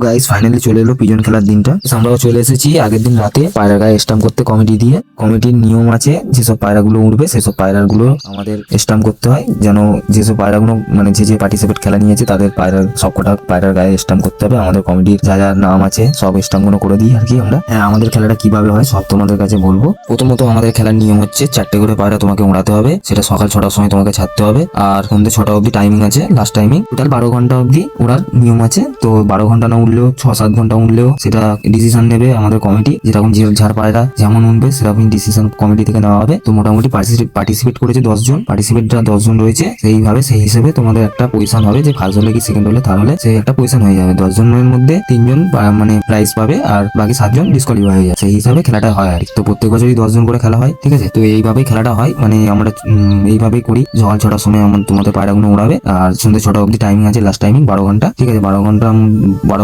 Guys finally চলে এলো pigeon খেলার দিনটা। আমরাও চলে এসেছি আগের দিন রাতে পায়রা গায়ে স্টাম্প করতে কমিটি দিয়ে। কমিটির নিয়ম আছে, যেসব পায়রাগুলো উঠবে সেসব পায়রাগুলো আমাদের স্টাম্প করতে হয়, যেন যেসব পায়রাগুলো মানে যে পার্টিসিপেট খেলা নিয়েছে তাদের পায়রার সবকটা পায়রার গায়ে স্টাম্প করতে হবে। আমাদের কমিটির যা যা নাম আছে সব স্টাম্প গুলো করে দিই আর কি আমরা। হ্যাঁ, আমাদের খেলাটা কিভাবে হয় সব তোমাদের কাছে বলবো। প্রথমত আমাদের খেলার নিয়ম হচ্ছে 4টে করে পায়রা তোমাকে উড়াতে হবে, সেটা সকাল 6টার সময় তোমাকে ছাড়তে হবে। আর সন্ধ্যে 6টা অবধি টাইমিং আছে, লাস্ট টাইমিং। টোটাল 12 ঘন্টা অবধি ওড়ার নিয়ম আছে। তো 12 ঘন্টা না উঠলেও 6-7 ঘন্টা উঠলেও সেটা ডিসিশন নেবে আমাদের কমিটি। যেরকম যে ঝাড় পায়রা যেমন উঠবে সেরকম ডিসিশন কমিটি থেকে নেওয়া হবে। তো মোটামুটি পার্টিসিপেট করেছে 10 জন, পার্টিসিপেটরা 10 জন রয়েছে। সেইভাবে সেই হিসেবে তোমাদের একটা পজিশন হবে, যে ফার্স্ট হলে কি সেকেন্ড হলে থার্ড হলে সেই একটা পজিশন হয়ে যাবে। 10 জনের মধ্যে 3 জন মানে প্রাইজ পাবে আর বাকি 7 জন ডিসকোয়ালিফাই হয়ে যায়। সেই হিসাবে খেলাটা হয় আর কি। তো প্রত্যেক বছরই 10 জন করে খেলা হয়, ঠিক আছে। তো এইভাবেই খেলাটা হয়, মানে আমরা এইভাবেই করি। সকাল 6টার সময় তোমাদের পায়রাগুলো উড়াবে আর সন্ধ্যে 6টা অবধি টাইমিং আছে, লাস্ট টাইমিং 12 ঘন্টা, ঠিক আছে। 12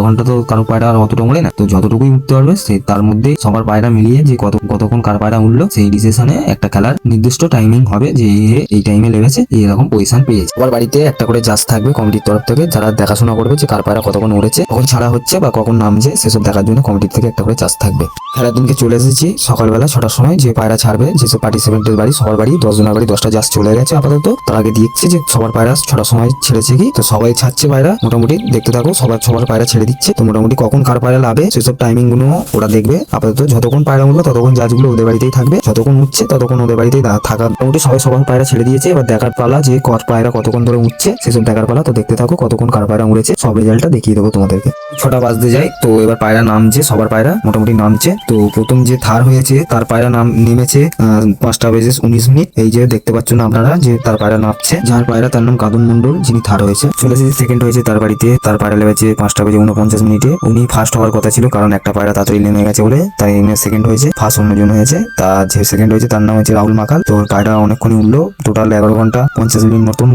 ঘন্টা তো কারো পায়রা আর অতটা উড়ে না, তো যতটুকুই উঠতে পারবে সেই তার মধ্যে সবার পায়রা মিলিয়ে যে কতক্ষণ কার পায়রা উঠলো সেই ডিসিশনে একটা খেলার নির্দিষ্ট টাইমিং হবে, যে এই টাইমে লেগেছে এরকম পজিশন পেয়েছে। সবার বাড়িতে একটা করে জাজ থাকবে কমিটির তরফ থেকে, যারা দেখাশোনা করবে যে কার পায়রা কতক্ষণ উড়েছে, কখন ছাড়া হচ্ছে বা কখন নামছে সেসব দেখার জন্য কমিটির থেকে একটা করে জাজ থাকবে। খেলার দিনকে চলে এসেছি সকালবেলা 6টার সময়। যে পায়রা ছাড়বে যেসব পার্টিসিপেন্টের বাড়ি, সবার বাড়ি 10 জনের বাড়ি 10টা জাজ চলে গেছে আপাতত। তার আগে দেখছে যে সবার পায়রা 6টার সময় ছেড়েছে কি। তো সবাই ছাড়ছে পায়রা, মোটামুটি দেখতে থাকো। সবার পায়রা ছেড়ে দিচ্ছে। তো মোটামুটি কখন কার পায়রা লাভে সেসব টাইমিং গুলো ওরা দেখবে। আপাতত যতক্ষণ পায়রা উঠবে ততক্ষণ জাজগুলো ওদের বাড়িতেই থাকবে, যতক্ষণ উঠছে ততক্ষণ ওদের বাড়িতেই থাকা। মোটামুটি সবার পায়রা ছেড়ে দিয়েছে। এবার দেখার পালা যে কত পায়রা কতক্ষণ ধরে উঠছে সেসব দেখার পালা। তো দেখতে থাকো কতক্ষণ কার পায়রা উড়েছে, সব রেজাল্টটা দেখিয়ে দেবো তোমাদেরকে। 6টা বাজতে যায়, তো এবার পায়রা নামছে, সবার পায়রা মোটামুটি নামছে। তো প্রথম যে থার হয়েছে তার পায়রা নেমেছে 5টা বেজে 19 মিনিট। এই যে দেখতে পাচ্ছ না আপনারা যে তার পায়রা নামছে। যার পায়রা তার নাম কাদুন মন্ডল, যিনি থার হয়েছে। চলে এসেছে সেকেন্ড হয়েছে তার বাড়িতে, তার পায়রা লেগেছে 5টা বেজে 49 মিনিটে। উনি ফার্স্ট হওয়ার কথা ছিল, কারণ একটা পায়রা তাড়াতাড়ি নেমে গেছে বলে, তাই সেকেন্ড হয়েছে। ফার্স্ট অন্যজন হয়েছে, তার যে সেকেন্ড হয়েছে তার নাম হচ্ছে রাহুল মাকাল। তো পায়রা অনেকক্ষণই উঠলো, টোটাল 11 ঘন্টা 50 মিনিট মতন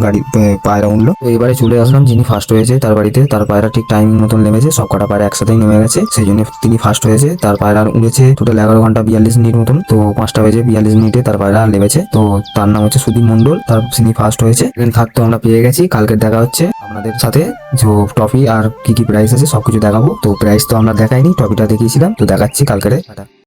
পায়রা উঠলো। তো এবারে চলে আসলাম যিনি ফার্স্ট হয়েছে তার বাড়িতে। তার পায়রা ঠিক টাইমিং মতন নেমেছে, সব কটা পায়রা একসাথেই নেমে গেছে, সেই জন্য তিনি ফার্স্ট হয়েছে। তার পায়রা উড়েছে টোটাল 11 ঘন্টা 42 মিনিট মতন। তো 5টা বেজে 42 মিনিটে তার পায়রা লেগেছে। তো তার নাম হচ্ছে সুদীপ মন্ডল, তিনি ফার্স্ট হয়েছে। সেকেন্ড থার্ড তো আমরা পেয়ে গেছি। কালকে দেখা হচ্ছে আপনাদের সাথে, যে ট্রফি আর কি কি প্রাইস আছে সবকিছু দেখাবো। তো প্রাইস তো আমরা দেখাইনি, ট্রফিটা দেখিয়েছিলাম, তো দেখাচ্ছি কালকে।